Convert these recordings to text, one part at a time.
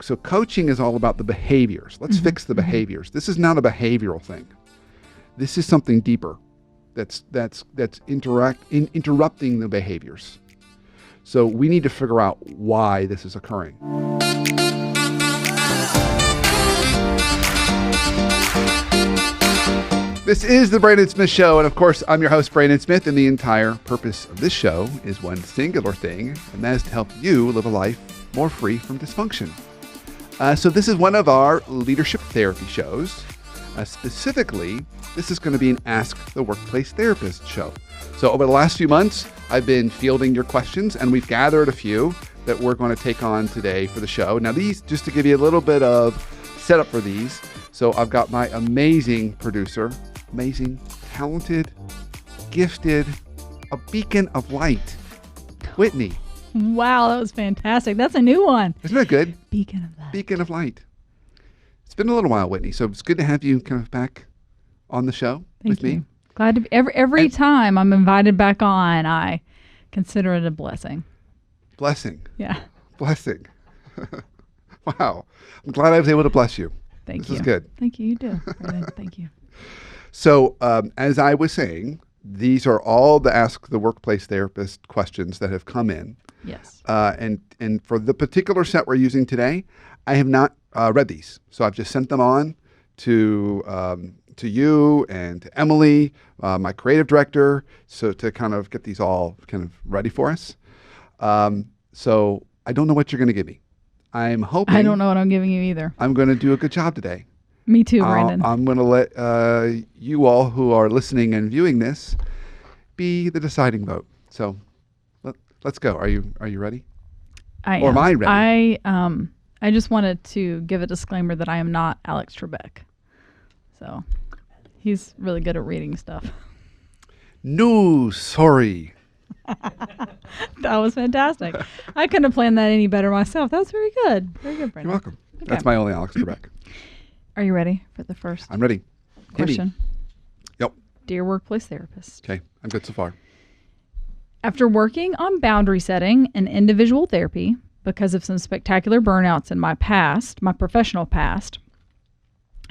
So coaching is all about the behaviors. Let's fix the behaviors. This is not a behavioral thing. This is something deeper that's interrupting the behaviors. So we need to figure out why this is occurring. This is the Brandon Smith Show, and of course, I'm your host, Brandon Smith, and the entire purpose of this show is one singular thing, and that is to help you live a life more free from dysfunction. So this is one of our leadership therapy shows. Specifically, this is going to be an Ask the Workplace Therapist show. So over the last few months, I've been fielding your questions, and we've gathered a few that we're going to take on today for the show. Now these, just to give you a little bit of setup for these, so I've got my amazing producer, amazing, talented, gifted, a beacon of light, Whitney. Wow, that was fantastic. That's a new one. Isn't that good? Beacon of light. Beacon of light. It's been a little while, Whitney, so it's good to have you kind of back on the show with me. Glad to be. Every time I'm invited back on, I consider it a blessing. Blessing. Yeah. Blessing. Wow. I'm glad I was able to bless you. Thank you. This is good. Thank you. You do. Thank you. So as I was saying, these are all the Ask the Workplace Therapist questions that have come in. Yes. And for the particular set we're using today, I have not read these. So I've just sent them on to you and to Emily, my creative director, so to kind of get these all kind of ready for us. So I don't know what you're going to give me. I'm hoping. I don't know what I'm giving you either. I'm going to do a good job today. Me too, Brandon. I'm going to let you all who are listening and viewing this be the deciding vote. So let's go. Are you ready? Am I ready? I just wanted to give a disclaimer that I am not Alex Trebek. So he's really good at reading stuff. No, sorry. That was fantastic. I couldn't have planned that any better myself. That was very good. Very good, Brandon. You're welcome. Okay. That's my only Alex Trebek. Are you ready for the first I'm ready. question? Yep. Dear Workplace Therapist. Okay. I'm good so far. After working on boundary setting and individual therapy because of some spectacular burnouts in my past, my professional past,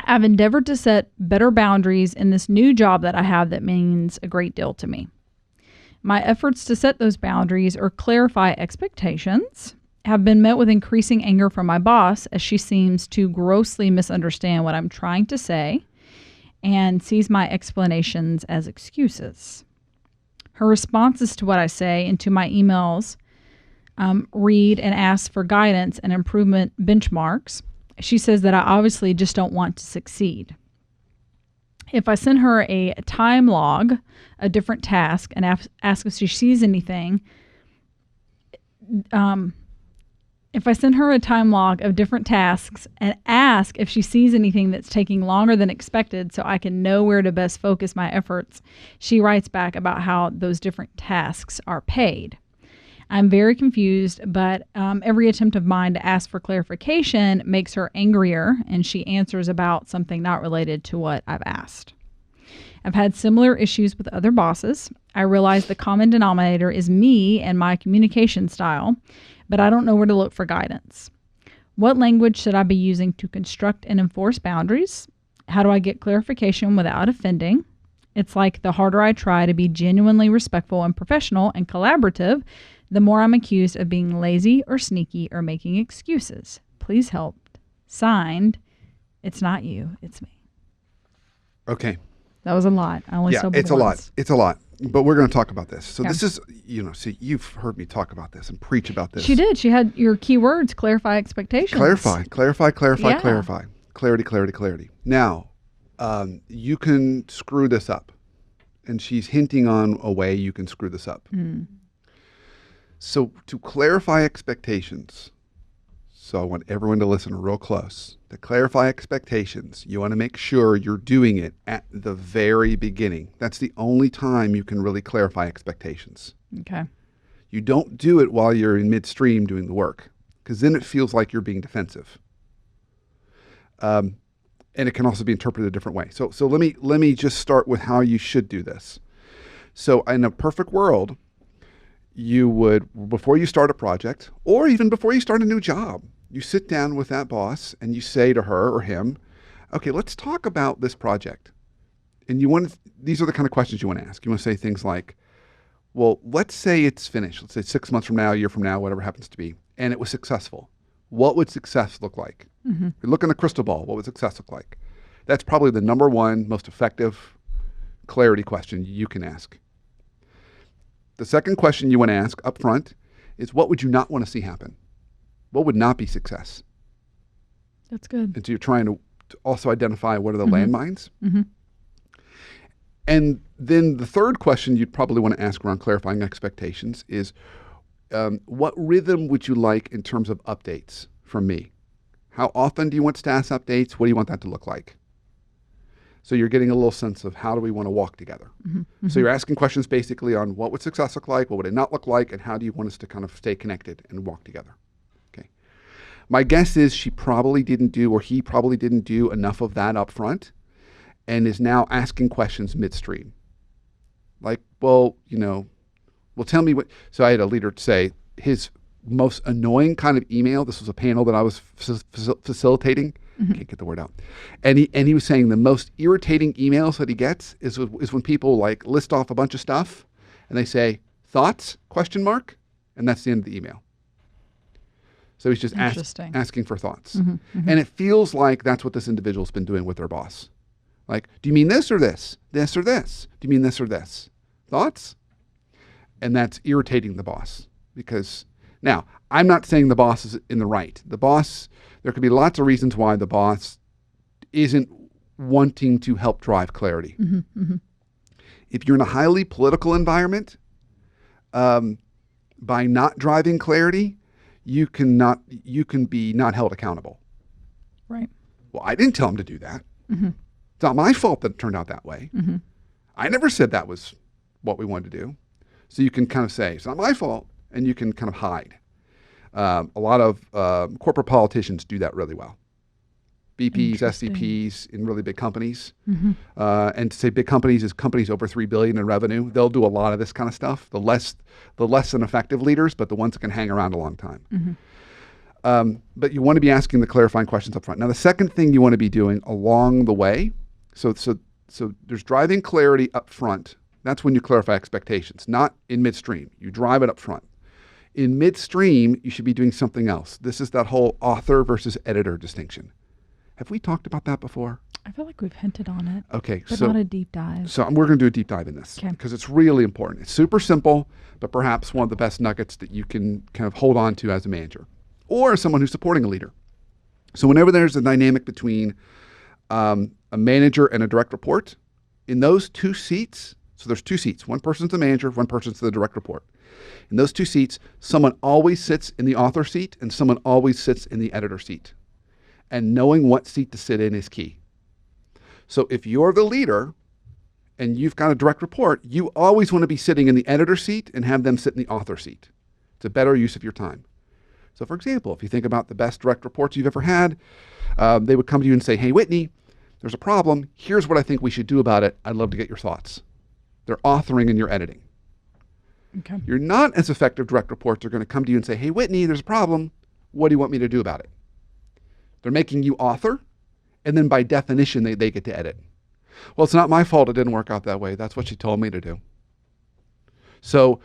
I've endeavored to set better boundaries in this new job that I have that means a great deal to me. My efforts to set those boundaries or clarify expectations have been met with increasing anger from my boss, as she seems to grossly misunderstand what I'm trying to say and sees my explanations as excuses. Her responses to what I say and to my emails read and ask for guidance and improvement benchmarks. She says that I obviously just don't want to succeed. If I send her a time log, a different task, and ask if she sees anything, if I send her a time log of different tasks and ask if she sees anything that's taking longer than expected so I can know where to best focus my efforts, she writes back about how those different tasks are paid. I'm very confused, but every attempt of mine to ask for clarification makes her angrier, and she answers about something not related to what I've asked. I've had similar issues with other bosses. I realize the common denominator is me and my communication style, but I don't know where to look for guidance. What language should I be using to construct and enforce boundaries? How do I get clarification without offending? It's like the harder I try to be genuinely respectful and professional and collaborative, the more I'm accused of being lazy or sneaky or making excuses. Please help. Signed, it's not you, it's me. Okay. That was a lot. I only sobered it's a lot. once. It's a lot. But we're going to talk about this. So Okay. this is, see, you've heard me talk about this and preach about this. She did. She had your key words, clarify expectations. Clarify. Yeah. Clarity. Now, you can screw this up. And she's hinting on a way you can screw this up. Mm. So to clarify expectations, so I want everyone to listen real close. To clarify expectations, you want to make sure you're doing it at the very beginning. That's the only time you can really clarify expectations. Okay. You don't do it while you're in midstream doing the work, because then it feels like you're being defensive. And it can also be interpreted a different way. So let me just start with how you should do this. So in a perfect world, you would, before you start a project, or even before you start a new job, You sit down with that boss and you say to her or him, okay, let's talk about this project. And these are the kind of questions you want to ask. You want to say things like, well, let's say it's finished. Let's say 6 months from now, a year from now, whatever happens to be, and it was successful. What would success look like? Mm-hmm. You look in the crystal ball, what would success look like? That's probably the number one most effective clarity question you can ask. The second question you want to ask up front is, what would you not want to see happen? What would not be success? That's good. And so you're trying to also identify what are the Mm-hmm. landmines. Mm-hmm. And then the third question you'd probably want to ask around clarifying expectations is, what rhythm would you like in terms of updates from me? How often do you want status updates? What do you want that to look like? So you're getting a little sense of how do we want to walk together. Mm-hmm. So you're asking questions basically on what would success look like, what would it not look like, and how do you want us to kind of stay connected and walk together. Okay. My guess is he probably didn't do enough of that up front and is now asking questions midstream. Like, well, tell me what. So I had a leader say his most annoying kind of email. This was a panel that I was facilitating. Mm-hmm. Can't get the word out. And he was saying the most irritating emails that he gets is when people like list off a bunch of stuff and they say thoughts ? And that's the end of the email. So he's just asking for thoughts. Mm-hmm. Mm-hmm. And it feels like that's what this individual's been doing with their boss. Like, do you mean this or this? This or this? Do you mean this or this? Thoughts? And that's irritating the boss because now I'm not saying the boss is in the right. There could be lots of reasons why the boss isn't wanting to help drive clarity. Mm-hmm. Mm-hmm. If you're in a highly political environment, by not driving clarity, you can be not held accountable. Right. Well, I didn't tell him to do that. Mm-hmm. It's not my fault that it turned out that way. Mm-hmm. I never said that was what we wanted to do. So you can kind of say, it's not my fault, and you can kind of hide. A lot of corporate politicians do that really well. BPs, SVPs in really big companies. Mm-hmm. And to say big companies is companies over $3 billion in revenue. They'll do a lot of this kind of stuff. The less than effective leaders, but the ones that can hang around a long time. Mm-hmm. But you want to be asking the clarifying questions up front. Now, the second thing you want to be doing along the way, so there's driving clarity up front. That's when you clarify expectations, not in midstream. You drive it up front. In midstream, you should be doing something else. This is that whole author versus editor distinction. Have we talked about that before? I feel like we've hinted on it. Okay. But not a deep dive. So we're going to do a deep dive in this Okay. because it's really important. It's super simple, but perhaps one of the best nuggets that you can kind of hold on to as a manager or someone who's supporting a leader. So whenever there's a dynamic between a manager and a direct report, in those two seats, so there's two seats. One person's the manager, one person's the direct report. In those two seats, someone always sits in the author seat and someone always sits in the editor seat. And knowing what seat to sit in is key. So if you're the leader and you've got a direct report, you always want to be sitting in the editor seat and have them sit in the author seat. It's a better use of your time. So for example, if you think about the best direct reports you've ever had, they would come to you and say, hey, Whitney, there's a problem. Here's what I think we should do about it. I'd love to get your thoughts. They're authoring and you're editing. Okay. Your not as effective direct reports are going to come to you and say, hey, Whitney, there's a problem. What do you want me to do about it? They're making you author, and then by definition, they get to edit. Well, it's not my fault it didn't work out that way. That's what she told me to do. So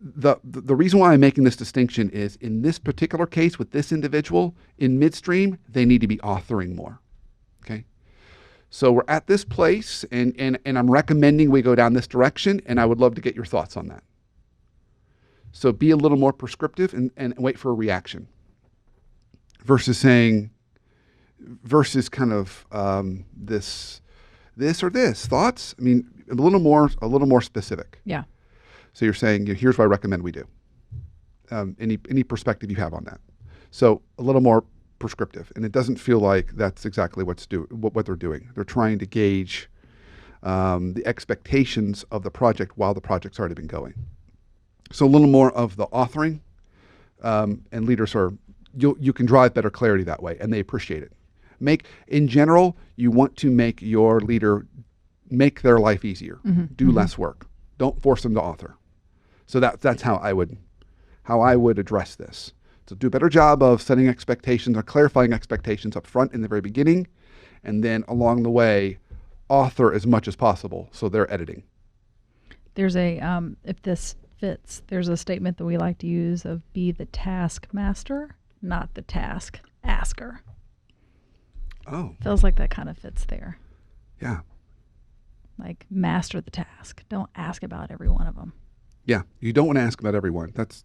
the reason why I'm making this distinction is in this particular case with this individual, in midstream, they need to be authoring more. Okay? So we're at this place, and I'm recommending we go down this direction, and I would love to get your thoughts on that. So be a little more prescriptive and wait for a reaction versus kind of this or this thoughts. I mean, a little more specific. Yeah. So you're saying, here's what I recommend we do. Any perspective you have on that. So a little more prescriptive, and it doesn't feel like that's exactly what they're doing. They're trying to gauge the expectations of the project while the project's already been going. So a little more of the authoring, and leaders you can drive better clarity that way, and they appreciate it. In general, you want to make your leader make their life easier, do less work. Don't force them to author. So that's how I would address this. So do a better job of setting expectations or clarifying expectations up front in the very beginning, and then along the way, author as much as possible so they're editing. There's if this fits, there's a statement that we like to use of be the task master, not the task asker. Oh. Feels like that kind of fits there. Yeah. Like master the task. Don't ask about every one of them. Yeah. You don't want to ask about everyone. That's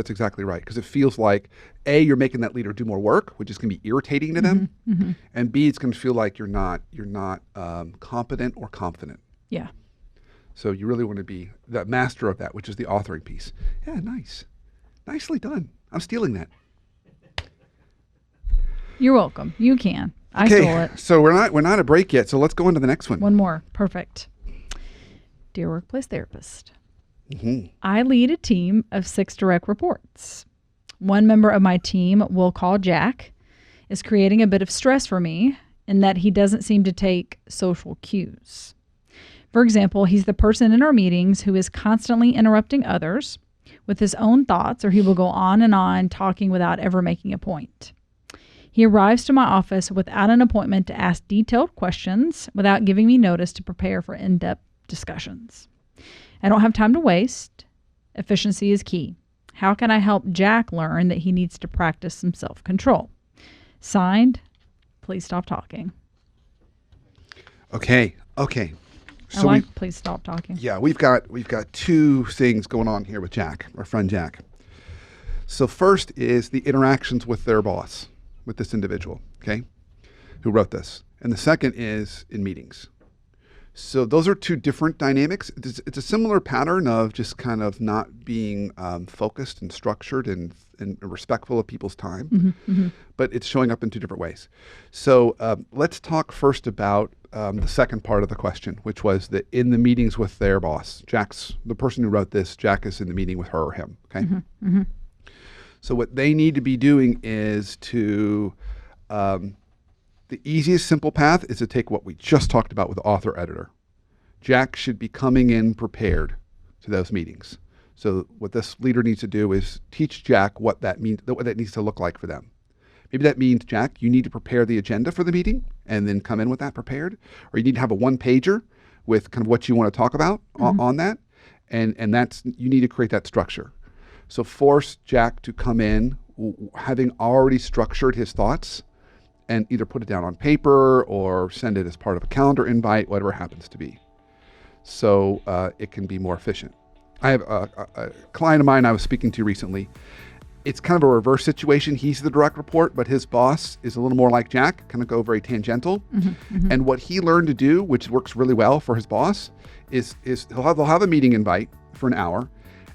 exactly right. Because it feels like, A, you're making that leader do more work, which is going to be irritating to them. Mm-hmm. And B, it's going to feel like you're not competent or confident. Yeah. So you really want to be the master of that, which is the authoring piece. Yeah, nice. Nicely done. I'm stealing that. You're welcome. You can. I stole it. So we're not at a break yet, so let's go into the next one. One more. Perfect. Dear Workplace Therapist, Mm-hmm. I lead a team of 6 direct reports. One member of my team, we'll call Jack, is creating a bit of stress for me in that he doesn't seem to take social cues. For example, he's the person in our meetings who is constantly interrupting others with his own thoughts, or he will go on and on talking without ever making a point. He arrives to my office without an appointment to ask detailed questions, without giving me notice to prepare for in-depth discussions. I don't have time to waste. Efficiency is key. How can I help Jack learn that he needs to practice some self-control? Signed, please stop talking. Okay. So please stop talking. Yeah, we've got 2 things going on here with Jack, our friend Jack. So first is the interactions with their boss, with this individual, okay, who wrote this. And the second is in meetings. So those are 2 different dynamics. It's a similar pattern of just kind of not being focused and structured and respectful of people's time, but it's showing up in 2 different ways. So let's talk first about the second part of the question, which was that in the meetings with their boss, Jack's the person who wrote this, Jack is in the meeting with her or him, okay? So what they need to be doing is to, the easiest simple path is to take what we just talked about with the author editor. Jack should be coming in prepared to those meetings. So what this leader needs to do is teach Jack what that means, what that needs to look like for them. Maybe that means, Jack, you need to prepare the agenda for the meeting and then come in with that prepared. Or you need to have a 1-pager with kind of what you want to talk about on that. And that's, you need to create that structure. So force Jack to come in having already structured his thoughts and either put it down on paper or send it as part of a calendar invite, whatever it happens to be. So it can be more efficient. I have a client of mine I was speaking to recently. It's kind of a reverse situation. He's the direct report, but his boss is a little more like Jack, kind of go very tangential. And what he learned to do, which works really well for his boss, is they'll have a meeting invite for an hour.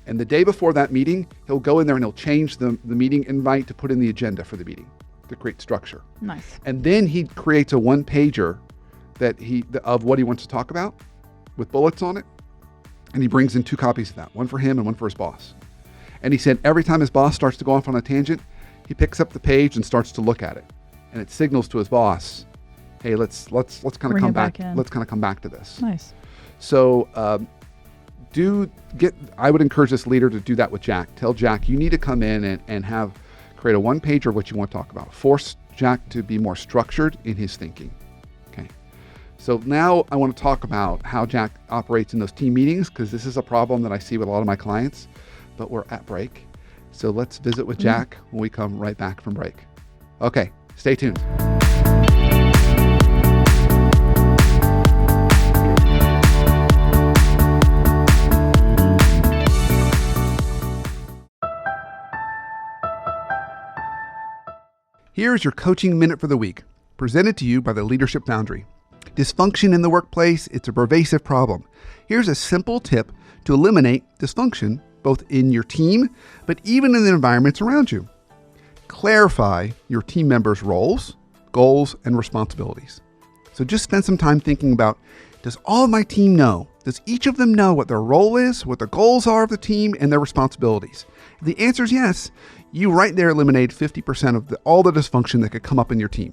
And the day before that meeting, he'll go in there and he'll change the meeting invite to put in the agenda for the meeting to create structure. Nice. And then he creates a 1-pager of what he wants to talk about with bullets on it. And he brings in 2 copies of that, one for him and one for his boss. And he said every time his boss starts to go off on a tangent, he picks up the page and starts to look at it. And it signals to his boss, hey, let's kind of come back. Let's kind of come back to this. Nice. So I would encourage this leader to do that with Jack. Tell Jack, you need to come in and create a 1-pager of what you want to talk about. Force Jack to be more structured in his thinking. Okay. So now I want to talk about how Jack operates in those team meetings, because this is a problem that I see with a lot of my clients, but we're at break. So let's visit with Jack when we come right back from break. Okay, stay tuned. Here's your coaching minute for the week, presented to you by the Leadership Foundry. Dysfunction in the workplace, it's a pervasive problem. Here's a simple tip to eliminate dysfunction, both in your team, but even in the environments around you. Clarify your team members' roles, goals, and responsibilities. So just spend some time thinking about, does all of my team know? Does each of them know what their role is, what the goals are of the team, and their responsibilities? If the answer is yes, you right there eliminate 50% of all the dysfunction that could come up in your team.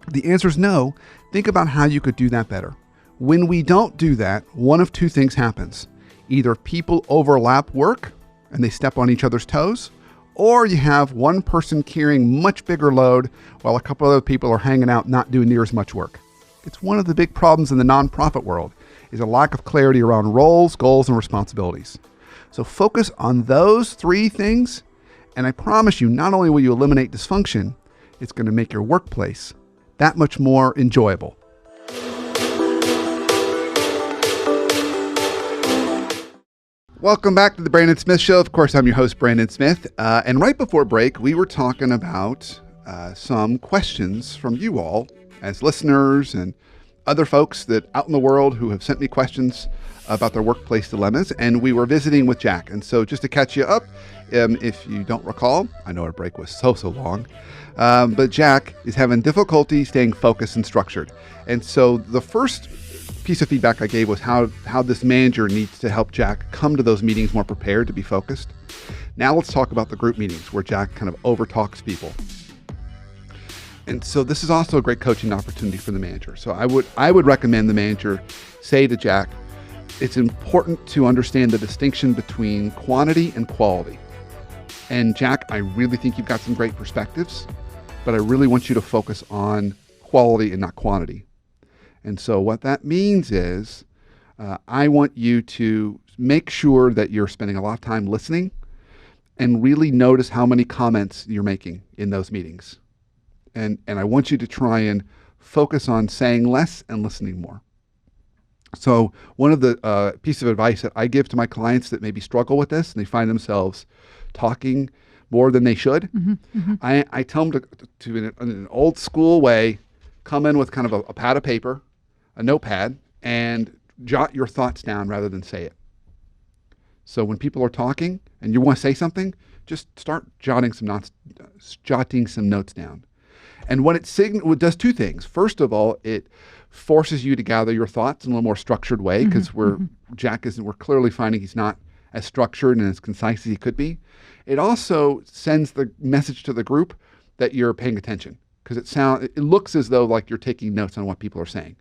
If the answer is no, think about how you could do that better. When we don't do that, one of 2 things happens. Either people overlap work and they step on each other's toes, or you have one person carrying much bigger load while a couple other people are hanging out not doing near as much work. It's one of the big problems in the nonprofit world is a lack of clarity around roles, goals, and responsibilities. So focus on those three things, and I promise you, not only will you eliminate dysfunction, it's going to make your workplace that much more enjoyable. Welcome back to the Brandon Smith Show. Of course, I'm your host, Brandon Smith. And right before break, we were talking about some questions from you all as listeners and other folks that out in the world who have sent me questions about their workplace dilemmas. And we were visiting with Jack. And so just to catch you up, if you don't recall, I know our break was so long, but Jack is having difficulty staying focused and structured. And so the first piece of feedback I gave was how this manager needs to help Jack come to those meetings more prepared to be focused. Now let's talk about the group meetings where Jack kind of overtalks people. And so this is also a great coaching opportunity for the manager. So I would recommend the manager say to Jack, it's important to understand the distinction between quantity and quality. And Jack, I really think you've got some great perspectives, but I really want you to focus on quality and not quantity. And so what that means is I want you to make sure that you're spending a lot of time listening and really notice how many comments you're making in those meetings. And I want you to try and focus on saying less and listening more. So one of the pieces of advice that I give to my clients that maybe struggle with this and they find themselves talking more than they should, I tell them to in an old school way, come in with kind of a pad of paper, a notepad, and jot your thoughts down rather than say it. So when people are talking and you want to say something, just start jotting some notes down. And what it does two things. First of all, it forces you to gather your thoughts in a little more structured way because we're clearly finding he's not as structured and as concise as he could be. It also sends the message to the group that you're paying attention because it looks as though like you're taking notes on what people are saying.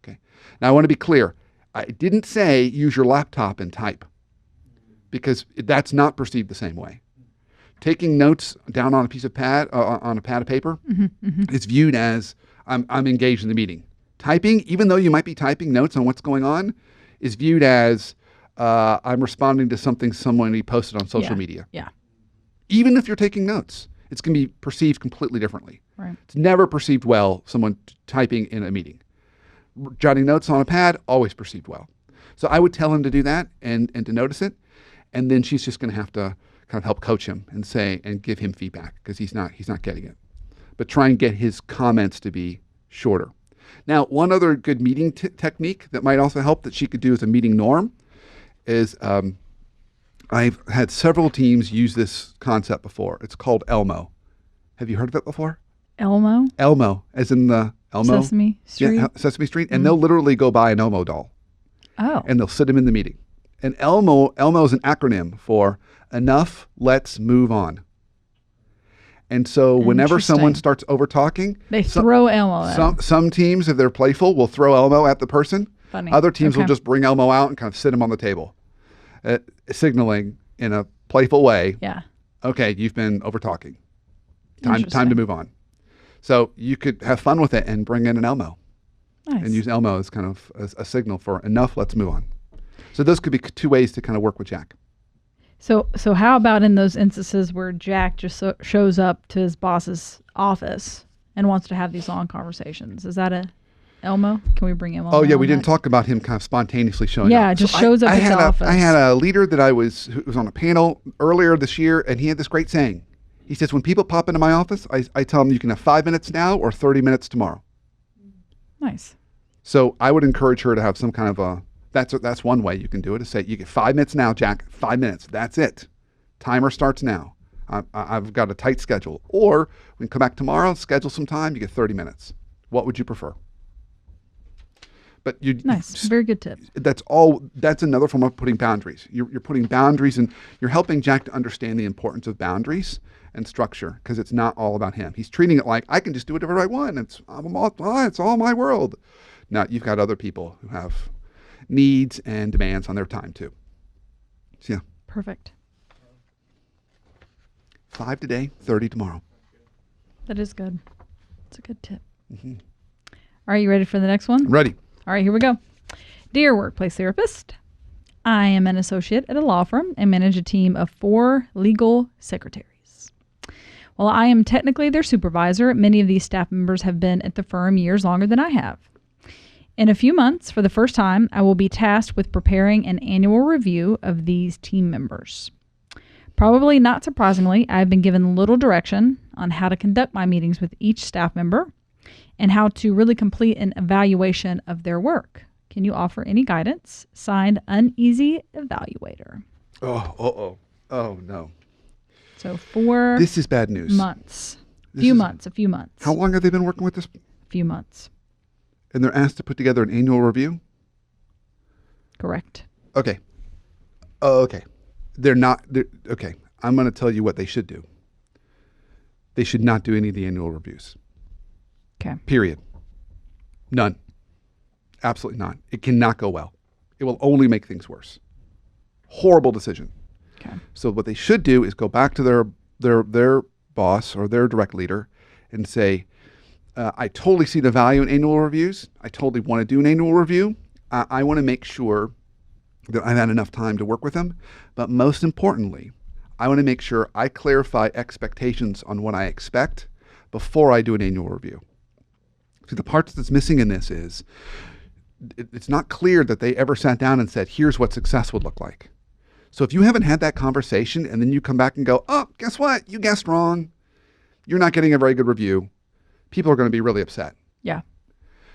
Okay. Now I want to be clear. I didn't say use your laptop and type because that's not perceived the same way. Taking notes down on a piece of pad of paper is viewed as I'm engaged in the meeting. Typing, even though you might be typing notes on what's going on, is viewed as I'm responding to something somebody posted on social media. Yeah. Even if you're taking notes, it's going to be perceived completely differently. Right. It's never perceived well, someone typing in a meeting. Jotting notes on a pad, always perceived well. So I would tell him to do that and to notice it. And then she's just going to have to kind of help coach him and give him feedback because he's not getting it. But try and get his comments to be shorter. Now, one other good meeting technique that might also help that she could do as a meeting norm is I've had several teams use this concept before. It's called Elmo. Have you heard of it before? Elmo? Elmo, as in the Elmo? Sesame Street? Yeah, Sesame Street. And they'll literally go buy an Elmo doll. Oh. And they'll sit him in the meeting. And Elmo is an acronym for Enough, Let's Move On. And so whenever someone starts over-talking, they throw Elmo at some teams, if they're playful, will throw Elmo at the person. Funny. Other teams will just bring Elmo out and kind of sit him on the table, signaling in a playful way, okay, you've been over-talking. Time to move on. So you could have fun with it and bring in an Elmo. Nice. And use Elmo as kind of a signal for enough, let's move on. So those could be two ways to kind of work with Jack. So how about in those instances where Jack just shows up to his boss's office and wants to have these long conversations? Is that a Elmo? Can we bring Elmo? Oh yeah, we didn't talk about him kind of spontaneously showing up. Yeah, just shows up at his office. I had a leader that who was on a panel earlier this year, and he had this great saying. He says, when people pop into my office, I tell them you can have 5 minutes now or 30 minutes tomorrow. Nice. So I would encourage her to have some kind of that's one way you can do it, is say, you get 5 minutes now, Jack, 5 minutes. That's it. Timer starts now. I've got a tight schedule. Or we can come back tomorrow, schedule some time, you get 30 minutes. What would you prefer? But nice. Very good tip. That's another form of putting boundaries. You're putting boundaries, and you're helping Jack to understand the importance of boundaries and structure, because it's not all about him. He's treating it like, I can just do whatever I want. It's all my world. Now, you've got other people who have needs and demands on their time too. So, yeah. Perfect. 5 today, 30 tomorrow. That is good. It's a good tip. Mm-hmm. All right, you ready for the next one? I'm ready. All right, here we go. Dear workplace therapist, I am an associate at a law firm and manage a team of 4 legal secretaries. While I am technically their supervisor, many of these staff members have been at the firm years longer than I have. In a few months, for the first time, I will be tasked with preparing an annual review of these team members. Probably not surprisingly, I have been given little direction on how to conduct my meetings with each staff member and how to really complete an evaluation of their work. Can you offer any guidance? Signed, Uneasy Evaluator. Oh no. So 4 This is bad news. months. A few months. How long have they been working with this? A few months. And they're asked to put together an annual review? Correct. Okay. Okay. Okay. I'm going to tell you what they should do. They should not do any of the annual reviews. Okay. Period. None. Absolutely not. It cannot go well. It will only make things worse. Horrible decision. Okay. So what they should do is go back to their boss or their direct leader and say, I totally see the value in annual reviews. I totally want to do an annual review. I want to make sure that I've had enough time to work with them. But most importantly, I want to make sure I clarify expectations on what I expect before I do an annual review. See, the part that's missing in this is it's not clear that they ever sat down and said, here's what success would look like. So if you haven't had that conversation and then you come back and go, oh, guess what? You guessed wrong. You're not getting a very good review. People are going to be really upset. Yeah.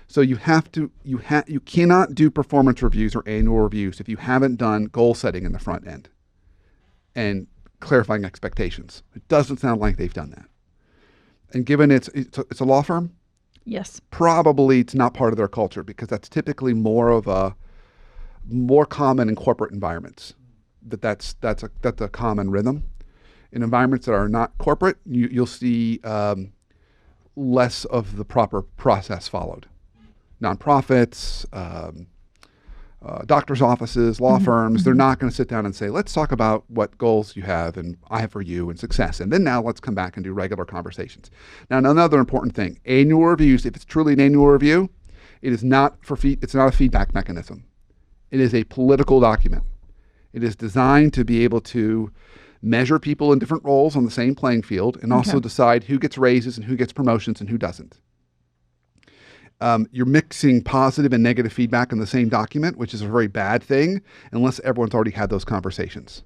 So you cannot do performance reviews or annual reviews if you haven't done goal setting in the front end and clarifying expectations. It doesn't sound like they've done that. And given it's a law firm, yes, probably it's not part of their culture because that's typically more common in corporate environments. That's a common rhythm. In environments that are not corporate, you'll see less of the proper process followed. Nonprofits, doctors' offices, law firms, they're not going to sit down and say, let's talk about what goals you have and I have for you and success. And then now let's come back and do regular conversations. Now, another important thing, annual reviews, if it's truly an annual review, it is not it's not a feedback mechanism. It is a political document. It is designed to be able to measure people in different roles on the same playing field and also decide who gets raises and who gets promotions and who doesn't. You're mixing positive and negative feedback in the same document, which is a very bad thing unless everyone's already had those conversations.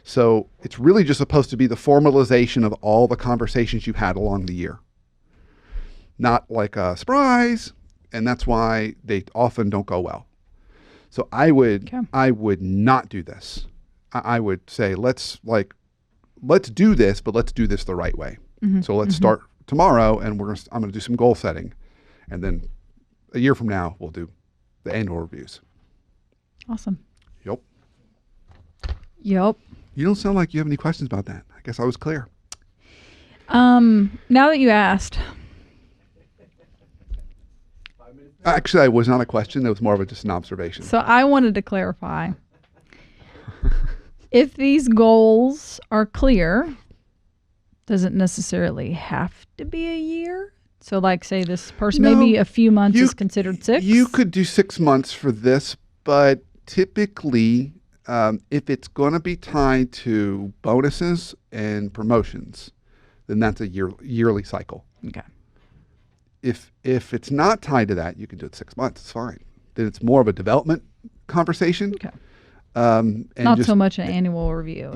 So it's really just supposed to be the formalization of all the conversations you had along the year. Not like a surprise, and that's why they often don't go well. So I would not do this. I would say let's do this, but let's do this the right way. So let's start tomorrow, and I'm gonna do some goal setting, and then a year from now we'll do the annual reviews. Awesome. Yep. You don't sound like you have any questions about that. I guess I was clear. Now that you asked. Actually, it was not a question. It was more of just an observation. So I wanted to clarify. If these goals are clear, does it necessarily have to be a year? So like say this person, maybe a few months is considered 6? You could do 6 months for this, but typically if it's going to be tied to bonuses and promotions, then that's a yearly cycle. Okay. If it's not tied to that, you can do it 6 months. It's fine. Then it's more of a development conversation. Okay. And not so much an annual review.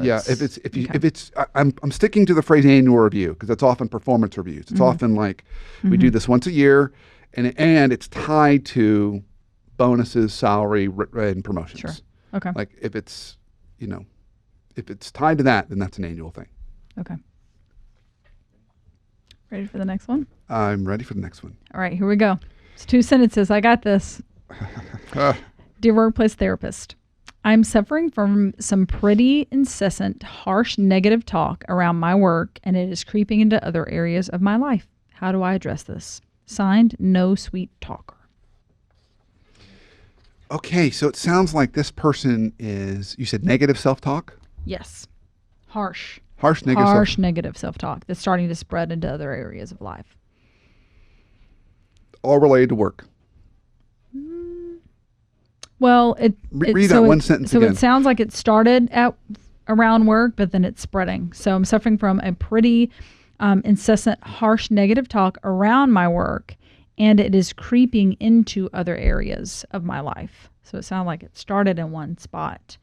I'm sticking to the phrase annual review because that's often performance reviews. It's often like we do this once a year, and it's tied to bonuses, salary, and promotions. Sure. Okay. Like if it's tied to that, then that's an annual thing. Okay. Ready for the next one? I'm ready for the next one. All right, here we go. It's 2 sentences. I got this. Dear workplace therapist, I'm suffering from some pretty incessant, harsh, negative talk around my work, and it is creeping into other areas of my life. How do I address this? Signed, No Sweet Talker. Okay, so it sounds like this person you said negative self-talk? Yes. Harsh. Harsh negative Harsh negative self-talk that's starting to spread into other areas of life. all related to work. Well, Read that one sentence so again. it sounds like it started at around work, but then it's spreading. So I'm suffering from a pretty incessant, harsh negative talk around my work, and it is creeping into other areas of my life. So it sounds like it started in one spot,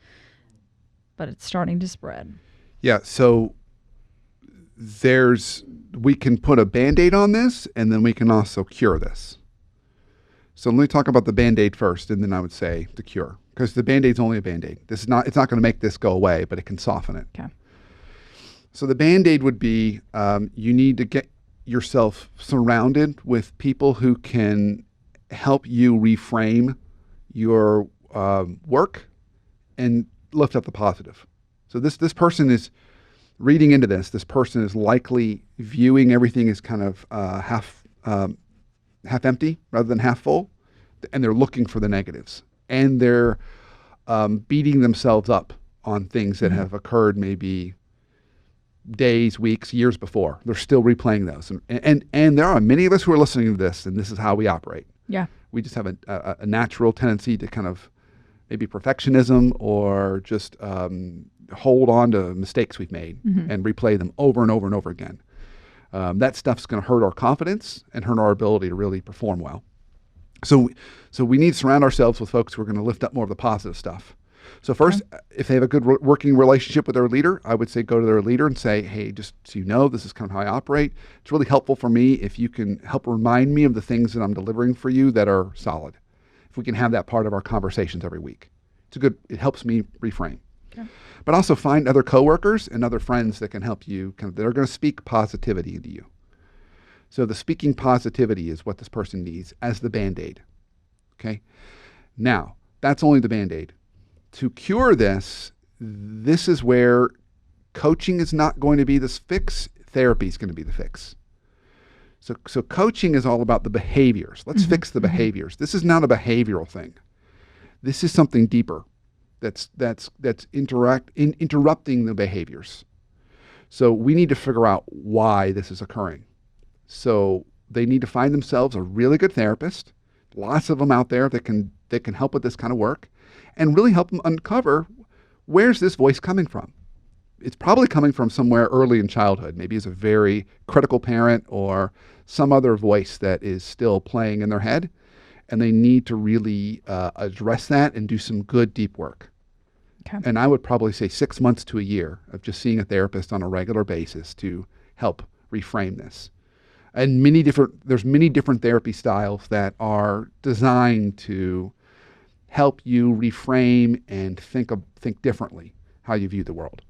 but it's starting to spread. Yeah, so we can put a Band-Aid on this, and then we can also cure this. So let me talk about the Band-Aid first, and then I would say the cure. Because the Band-Aid's only a Band-Aid. It's not going to make this go away, but it can soften it. Okay. So the Band-Aid would be you need to get yourself surrounded with people who can help you reframe your work and lift up the positive. So this person is reading into this. This person is likely viewing everything as kind of half empty rather than half full, and they're looking for the negatives, and they're beating themselves up on things that have occurred maybe days, weeks, years before. They're still replaying those, and there are many of us who are listening to this, and this is how we operate. Yeah, we just have a natural tendency to kind of maybe perfectionism or just hold on to mistakes we've made and replay them over and over and over again. That stuff's going to hurt our confidence and hurt our ability to really perform well. So we need to surround ourselves with folks who are going to lift up more of the positive stuff. So first, if they have a good working relationship with their leader, I would say go to their leader and say, hey, just so you know, this is kind of how I operate. It's really helpful for me if you can help remind me of the things that I'm delivering for you that are solid. If we can have that part of our conversations every week. It helps me reframe. Okay. But also find other coworkers and other friends that can help you, that are going to speak positivity into you. So the speaking positivity is what this person needs as the Band-Aid. Okay? Now, that's only the Band-Aid. To cure this is where coaching is not going to be the fix. Therapy is going to be the fix. So coaching is all about the behaviors. Let's fix the behaviors. This is not a behavioral thing. This is something deeper that's interrupting the behaviors. So we need to figure out why this is occurring. So they need to find themselves a really good therapist. Lots of them out there that can help with this kind of work and really help them uncover, where's this voice coming from? It's probably coming from somewhere early in childhood, maybe as a very critical parent or some other voice that is still playing in their head. And they need to really address that and do some good deep work. Okay. And I would probably say 6 months to a year of just seeing a therapist on a regular basis to help reframe this. And there's many different therapy styles that are designed to help you reframe and think differently how you view the world.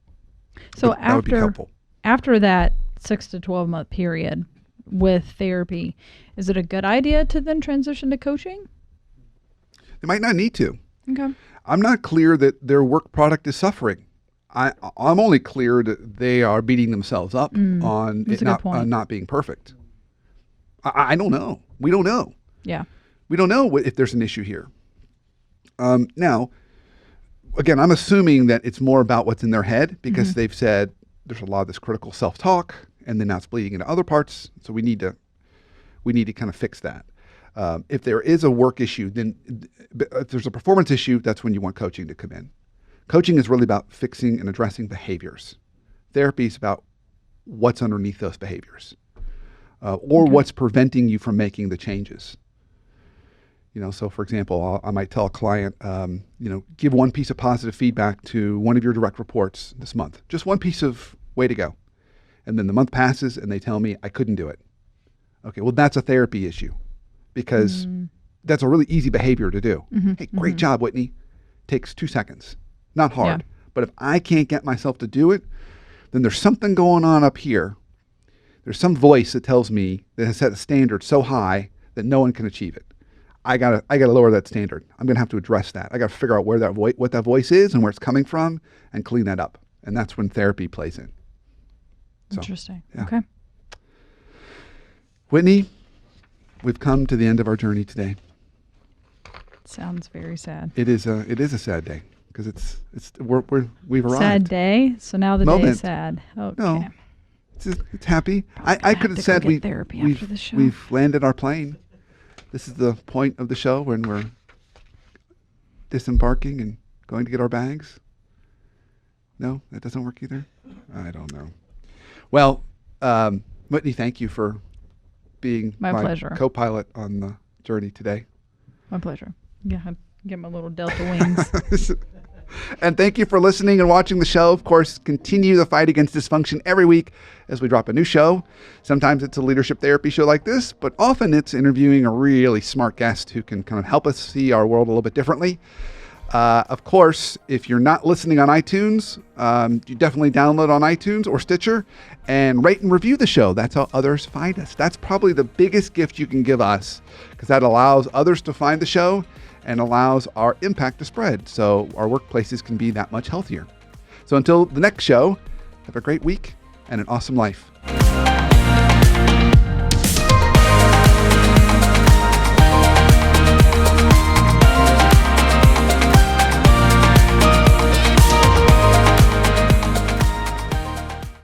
So that would be helpful. After that 6 to 12 month period with therapy, is it a good idea to then transition to coaching? They might not need to. Okay. I'm not clear that their work product is suffering. I'm only clear that they are beating themselves up on it not being perfect. I don't know. We don't know. Yeah. We don't know if there's an issue here. Now, again, I'm assuming that it's more about what's in their head because they've said there's a lot of this critical self-talk, and then now it's bleeding into other parts. So we need to kind of fix that. If there is a work issue, then if there's a performance issue, that's when you want coaching to come in. Coaching is really about fixing and addressing behaviors. Therapy is about what's underneath those behaviors, or what's preventing you from making the changes. So for example, I might tell a client, give one piece of positive feedback to one of your direct reports this month. Just one piece of way to go. And then the month passes and they tell me I couldn't do it. Okay, well, that's a therapy issue because that's a really easy behavior to do. Hey, great job, Whitney. Takes 2 seconds. Not hard. Yeah. But if I can't get myself to do it, then there's something going on up here. There's some voice that tells me that has set a standard so high that no one can achieve it. I gotta lower that standard. I'm gonna have to address that. I gotta figure out what that voice is and where it's coming from and clean that up. And that's when therapy plays in. So, interesting. Yeah. Okay. Whitney, we've come to the end of our journey today. Sounds very sad. It is a sad day. because we've arrived. Sad day. So now the day Moment. is sad. Okay. No, it's happy. Probably I gonna could have have to go said get therapy after the show. we've landed our plane. This is the point of the show when we're disembarking and going to get our bags. No, that doesn't work either. I don't know. Well, Whitney, thank you for being My pleasure. co-pilot on the journey today. My pleasure. Yeah, get my little Delta wings. And thank you for listening and watching the show. Of course, continue the fight against dysfunction every week as we drop a new show. Sometimes it's a leadership therapy show like this, but often it's interviewing a really smart guest who can kind of help us see our world a little bit differently. Of course, if you're not listening on iTunes, you definitely download on iTunes or Stitcher and rate and review the show. That's how others find us. That's probably the biggest gift you can give us, because that allows others to find the show and allows our impact to spread, so our workplaces can be that much healthier. So until the next show, have a great week and an awesome life.